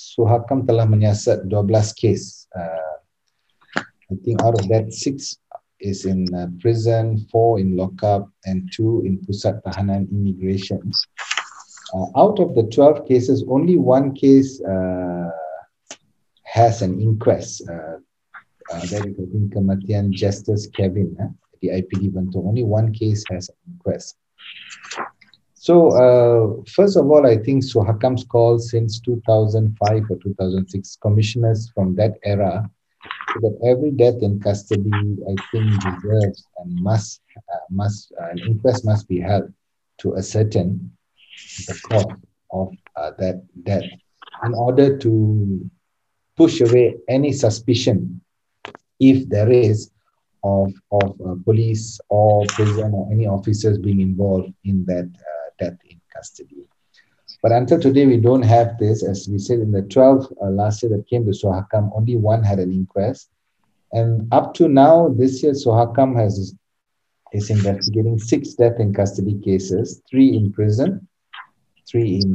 Suhakam telah menyiasat 12 kes. I think out of that, 6 is in prison, 4 in lockup, and 2 in pusat tahanan immigration. Out of the 12 cases, only 1 case has an inquest. That is, I think, kematian Justice Kevin, the IPD Bentuk. Only 1 case has an inquest. So, first of all, I think Suhakam's call since 2005 or 2006, commissioners from that era, that every death in custody, I think, deserves and an inquest must be held to ascertain the cause of that death in order to push away any suspicion, if there is, of police or prison or any officers being involved in that death in custody. But until today, we don't have this. As we said, in the 12 last year that came to Suhakam, only 1 had an inquest. And up to now, this year, Suhakam is investigating 6 death in custody cases, 3 in prison, 3 in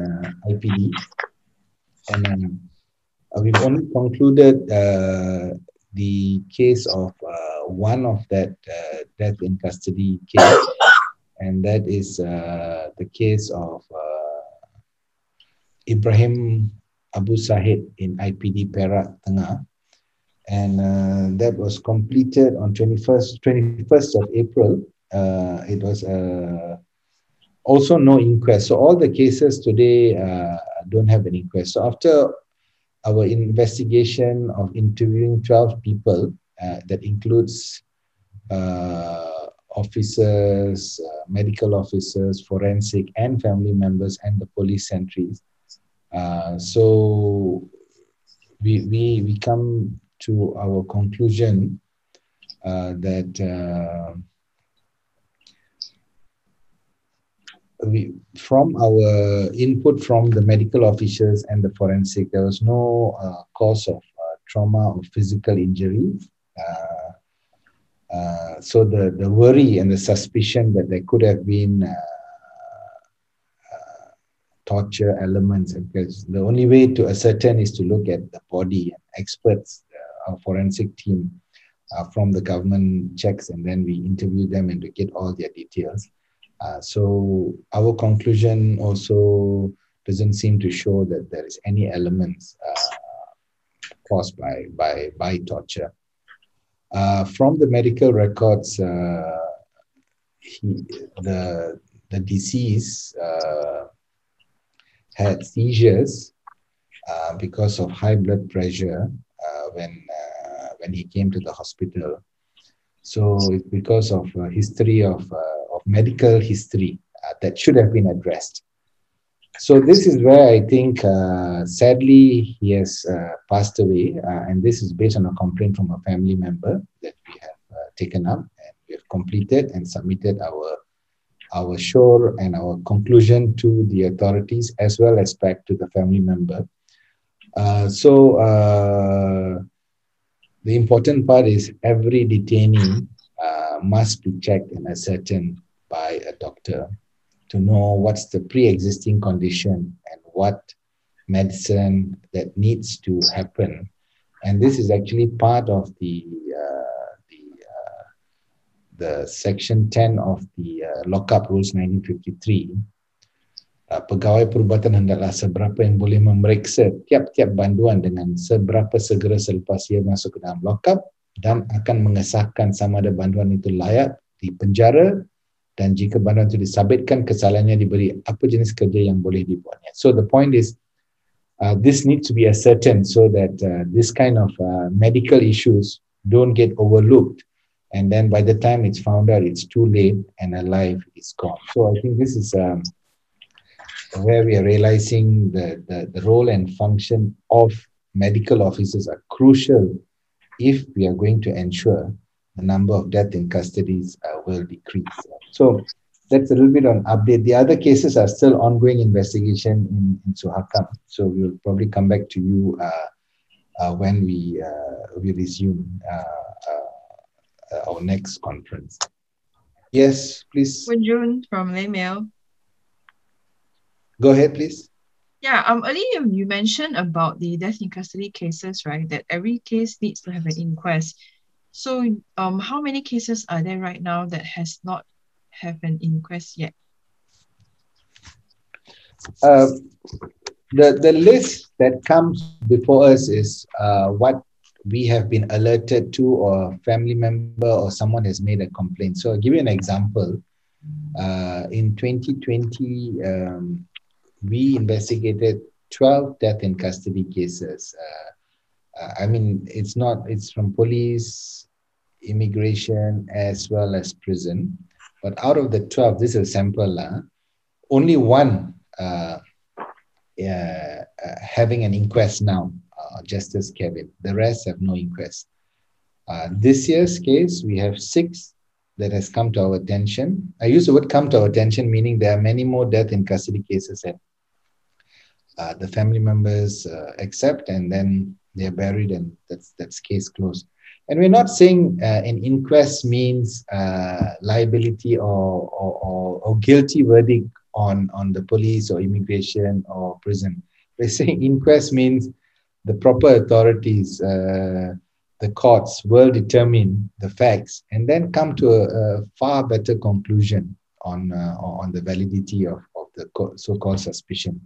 IPD. And we've only concluded the case of 1 of that death in custody case, and that is the case of Ibrahim Abu Sahid in IPD Perak Tengah. And that was completed on 21st of April. It was also no inquest. So all the cases today don't have an inquest. So after our investigation of interviewing 12 people, that includes officers, medical officers, forensic and family members, and the police sentries. So we come to our conclusion that from our input from the medical officers and the forensic, there was no cause of trauma or physical injury. So the worry and the suspicion that there could have been torture elements, because the only way to ascertain is to look at the body. Experts, our forensic team from the government checks, and then we interview them and to get all their details. So our conclusion also doesn't seem to show that there is any elements caused by torture. From the medical records, the deceased had seizures because of high blood pressure when he came to the hospital. So it's because of history of medical history that should have been addressed. So this is where I think, sadly, he has passed away, and this is based on a complaint from a family member that we have taken up, and we have completed and submitted our shore and our conclusion to the authorities, as well as back to the family member. The important part is every detainee must be checked and ascertained by a doctor to know what's the pre-existing condition and what medicine that needs to happen. And this is actually part of the section 10 of the Lock-up Rules 1953. Pegawai perubatan hendaklah seberapa yang boleh memeriksa tiap-tiap banduan dengan seberapa segera selepas ia masuk ke dalam lock-up, dan akan mengesahkan sama ada banduan itu layak di penjara, dan jika banduan itu disabitkan kesalahannya, diberi apa jenis kerja yang boleh dibuatnya. So the point is, this needs to be ascertained so that this kind of medical issues don't get overlooked, and then by the time it's found out, it's too late and a life is gone. So I think this is where we are realizing the role and function of medical officers are crucial if we are going to ensure the number of death in custodies will decrease. So that's a little bit on update. The other cases are still ongoing investigation in Suhakam. So we'll probably come back to you when we resume our next conference. Yes, please. June from Email. Go ahead, please. Yeah, earlier you mentioned about the death in custody cases, right? That every case needs to have an inquest. So, how many cases are there right now that has not have an inquest yet? Uh, the list that comes before us is what we have been alerted to, or a family member or someone has made a complaint. So I'll give you an example. In 2020, we investigated 12 death in custody cases. I mean, it's from police, immigration, as well as prison. But out of the 12, this is a sample, only one having an inquest now, Justice Kevin. The rest have no inquest. This year's case, we have 6 that has come to our attention. I use the word come to our attention, meaning there are many more death in custody cases that the family members accept, and then they're buried, and that's case closed. And we're not saying an inquest means liability or guilty verdict on the police or immigration or prison. We're saying inquest means the proper authorities, the courts will determine the facts and then come to a far better conclusion on the validity of the so-called suspicion.